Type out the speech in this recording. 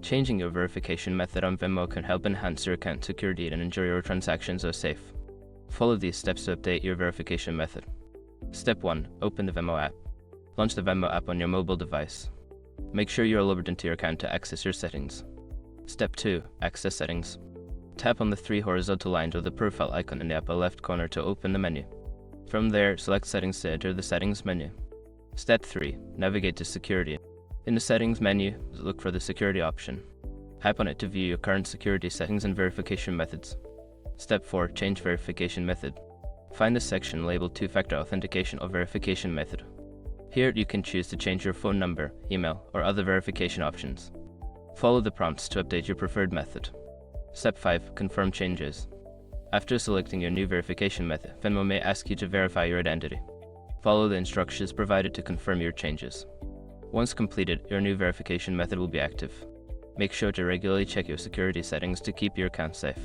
Changing your verification method on Venmo can help enhance your account security and ensure your transactions are safe. Follow these steps to update your verification method. Step 1. Open the Venmo app. Launch the Venmo app on your mobile device. Make sure you are logged into your account to access your settings. Step 2. Access settings. Tap on the 3 horizontal lines or the profile icon in the upper left corner to open the menu. From there, select Settings to enter the Settings menu. Step 3. Navigate to Security. In the Settings menu, look for the Security option. Tap on it to view your current security settings and verification methods. Step 4. Change verification method. Find the section labeled Two-Factor Authentication or Verification Method. Here you can choose to change your phone number, email, or other verification options. Follow the prompts to update your preferred method. Step 5. Confirm changes. After selecting your new verification method, Venmo may ask you to verify your identity. Follow the instructions provided to confirm your changes. Once completed, your new verification method will be active. Make sure to regularly check your security settings to keep your account safe.